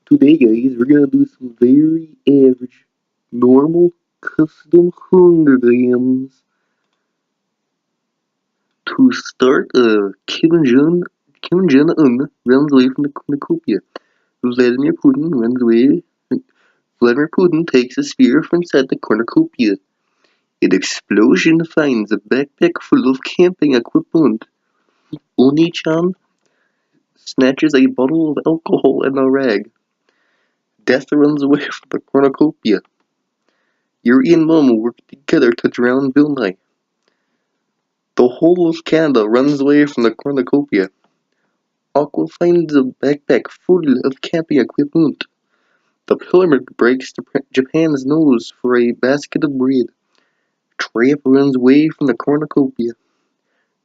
Today, guys, we're gonna do some very average, normal, custom Hunger Games. To start, Kim Jong Un runs away from the cornucopia. Vladimir Putin runs away. Vladimir Putin takes a spear from inside the cornucopia. An explosion finds a backpack full of camping equipment. Oni-chan snatches a bottle of alcohol and a rag. Death runs away from the cornucopia. Yuri and Mom work together to drown Bill Nye. The whole of Canada runs away from the cornucopia. Aqua finds a backpack full of camping equipment. The pilgrim breaks Japan's nose for a basket of bread. Trap runs away from the cornucopia.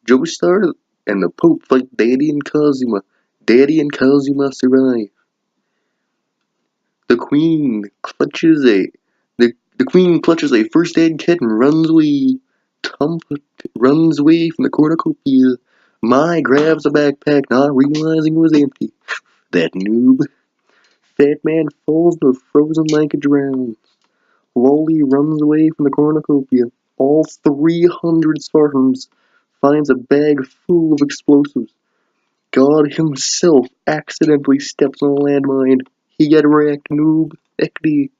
Joestar and the Pope fight Daddy and Kazuma. Daddy and Kazuma survive. The Queen clutches a first aid kit and runs away. Tump runs away from the cornucopia. Mai grabs a backpack, not realizing it was empty. That noob. Fat man falls into a frozen lake and drowns. Lolly runs away from the cornucopia. All 300 Spartans finds a bag full of explosives. God himself accidentally steps on a landmine. He got wrecked, noob. Equity.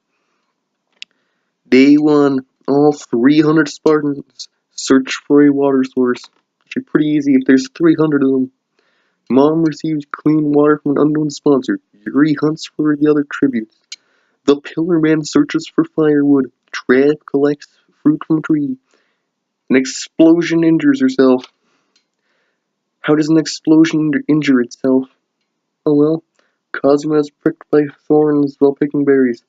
Day 1. All 300 Spartans search for a water source. Should be pretty easy if there's 300 of them. Mom receives clean water from an unknown sponsor. Yuri hunts for the other tributes. The Pillar Man searches for firewood. Trap collects fruit from a tree. An explosion injures herself. How does an explosion injure itself? Oh well. Cosmo is pricked by thorns while picking berries.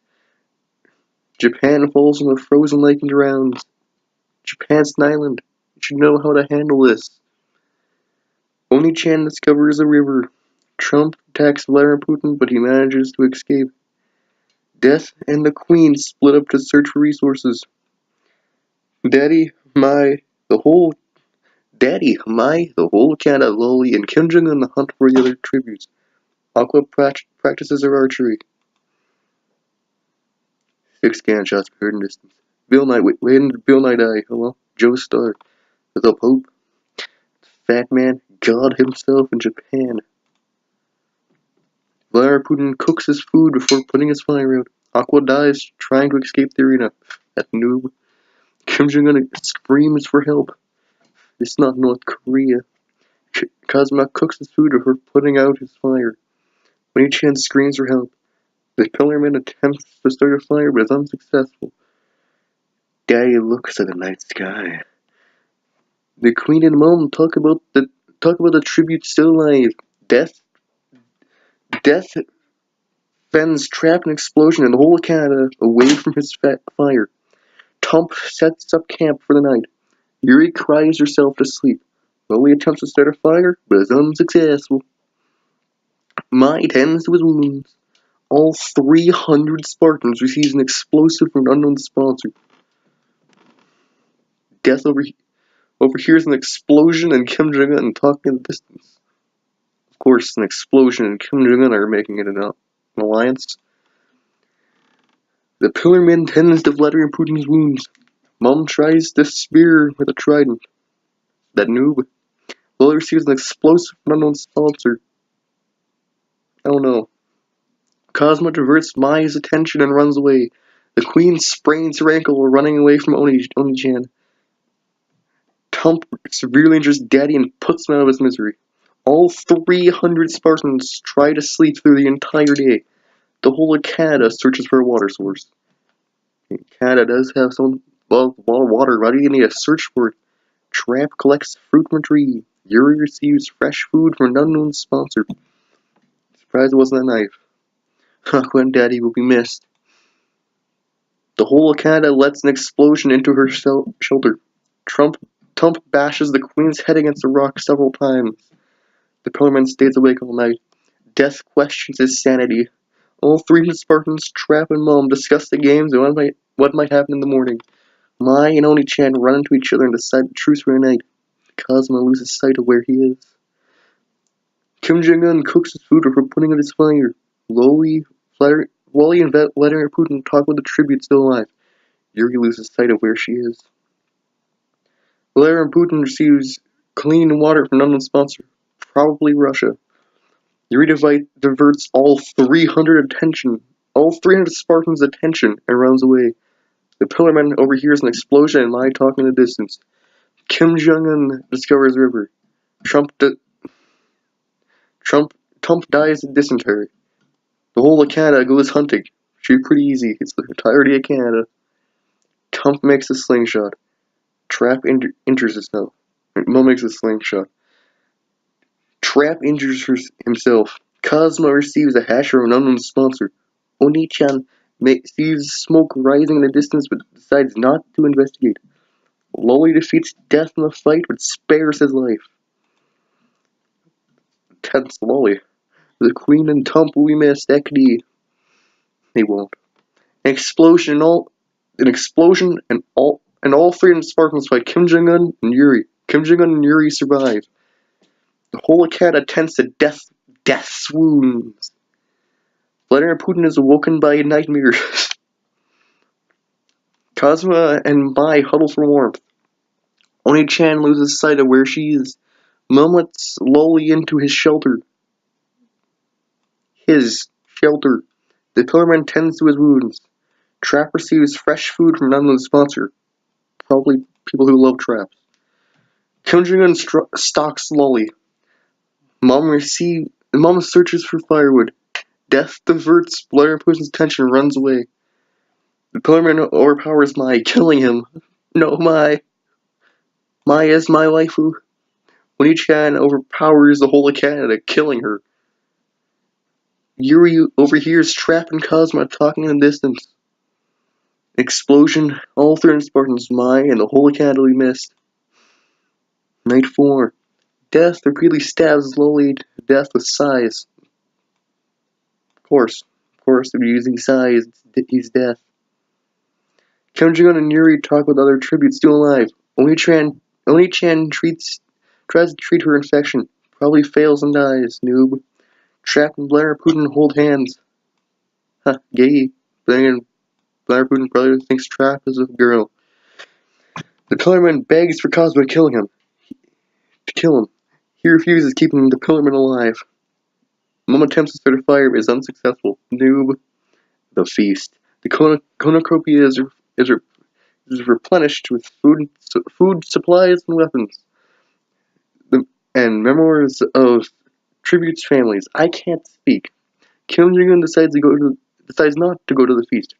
Japan falls in a frozen lake and drowns. Japan's an island. You should know how to handle this. Oni-chan discovers a river. Trump attacks Vladimir Putin, but he manages to escape. Death and the Queen split up to search for resources. Daddy, Mai, the whole Canada, Lolly, and Kim Jong-un hunt for the other tributes. Aqua practices her archery. 6 cannon shots per in distance. Bill Nye, when did Bill Nye die? Oh well. Joestar, the Pope, Fat Man, God himself in Japan. Vladimir Putin cooks his food before putting his fire out. Aqua dies trying to escape the arena. That noob. Kim Jong-un screams for help. It's not North Korea. Kazuma cooks his food before putting out his fire. Oni-chan screams for help. The Pillarman attempts to start a fire but is unsuccessful. Daddy looks at the night sky. The Queen and Mom talk about the tribute still alive. Death fends trap an explosion in the whole of Canada away from his fire. Tump sets up camp for the night. Yuri cries herself to sleep. Lolly attempts to start a fire, but is unsuccessful. Mai tends to his wounds. All 300 Spartans receives an explosive from an unknown sponsor. Death overhears an explosion and Kim Jong-un talking in the distance. Of course, an explosion and Kim Jong-un are making it an alliance. The Pillarman tends to Vladimir Putin's wounds. Mom tries to spear with a trident. That noob. Lolly receives an explosive from an unknown sponsor. Oh no. Cosmo diverts Mai's attention and runs away. The Queen sprains her ankle while running away from Oni-chan. Tump severely injures Daddy and puts him out of his misery. All 300 Spartans try to sleep through the entire day. The whole of Canada searches for a water source. Canada does have some lot of water. Why do you need to search for it? Trap collects fruit from a tree. Yuri receives fresh food from an unknown sponsor. Surprised it wasn't a knife. Aqua and Daddy will be missed. The whole of Canada lets an explosion into her shelter. Tump bashes the Queen's head against a rock several times. The Pillarman stays awake all night. Death questions his sanity. All 300 Spartans, Trap and Mom, discuss the games and what might happen in the morning. Mai and Oni-chan run into each other and decide the truce for the night. Cosmo loses sight of where he is. Kim Jong-un cooks his food before putting out his fire. Lolly Wally and Vladimir Putin talk with the tribute still alive. Yuri loses sight of where she is. Vladimir Putin receives clean water from an unknown sponsor, probably Russia. Yuri diverts all 300 Spartans' attention, and runs away. The Pillarman overhears an explosion and Mai talking in the distance. Kim Jong-un discovers river. Trump dies of dysentery. The whole of Canada goes hunting. Should be pretty easy. It's the entirety of Canada. Trump makes a slingshot. Trap injures himself. Mo makes a slingshot. Trap injures himself. Cosmo receives a hash from an unknown sponsor. Oni-chan sees smoke rising in the distance but decides not to investigate. Lolly defeats Death in the fight but spares his life. Tense Lolly. The Queen and Tump we miss. Ekdi. They won't. An explosion and all 300 Spartans fight Kim Jong-un and Yuri. Kim Jong-un and Yuri survive. The whole Canada attends to death swoons. Vladimir Putin is awoken by nightmares. Cosma and Mai huddle for warmth. Oni-chan loses sight of where she is. Mom lets Lolly into his shelter. The Pillarman tends to his wounds. Trap receives fresh food from an unknown sponsor. Probably people who love traps. Kim Jong-un stalks Lolly. Mom searches for firewood. Death diverts Vladimir Putin's attention and runs away. The Pillarman overpowers Mai, killing him. No, Mai. Mai is my waifu. Oni-chan overpowers the whole of Canada, killing her. Yuri overhears Trap and Cosmo talking in the distance. Explosion, all 300 Spartans, Mai, and the whole of Canada we missed. Night 4. Death repeatedly stabs Lolly to death with sighs. Of course, if you're using sighs, he's death. Kim Jong-un and Yuri talk with other tributes still alive. Oni-chan tries to treat her infection. Probably fails and dies, noob. Trap and Vladimir Putin hold hands. Gay. Vladimir Putin probably thinks Trap is a girl. The Pillarman begs for Cosmo to kill him. He refuses, keeping the Pillarman alive. Mom attempts to start a fire but is unsuccessful. Noob. The feast. The cornucopia is replenished with food supplies and weapons. And memoirs of tributes families. I can't speak. Kim Jong-un decides not to go to the feast.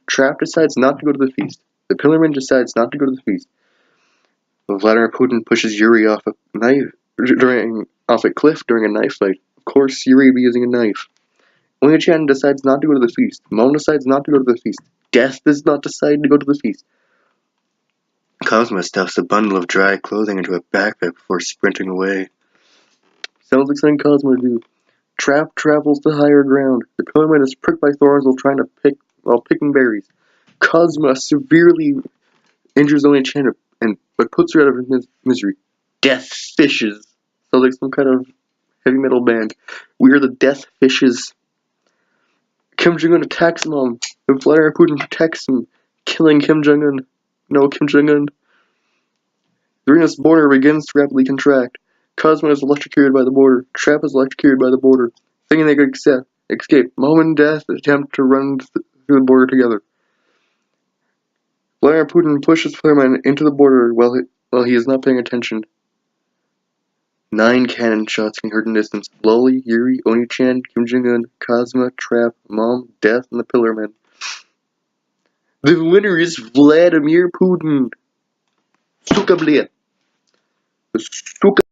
Trap decides not to go to the feast. The Pillarman decides not to go to the feast. Vladimir Putin pushes Yuri off a cliff during a knife fight. Of course, Yuri would be using a knife. Oni-chan decides not to go to the feast. Mom decides not to go to the feast. Death does not decide to go to the feast. Cosmo stuffs a bundle of dry clothing into a backpack before sprinting away. Sounds like something Cosmo would do. Trap travels to higher ground. The Pillarman is pricked by thorns while picking berries. Cosmo severely injures Oni-chan but puts her out of her misery. Death Fishes. Sounds like some kind of heavy metal band. We are the Death Fishes. Kim Jong-un attacks Mom, and Vladimir Putin protects him, killing Kim Jong-un. No, Kim Jong-un. The Venus border begins to rapidly contract. Cosmo is electrocuted by the border. Trap is electrocuted by the border. Thinking they could escape. Mom and Death attempt to run through the border together. Vladimir Putin pushes Pillarman into the border while he is not paying attention. 9 cannon shots can be heard in distance. Lolly, Yuri, Oni-chan, Kim Jong-un, Cosmo, Trap, Mom, Death, and the Pillarman. The winner is Vladimir Putin. Suka, блядь. Сука.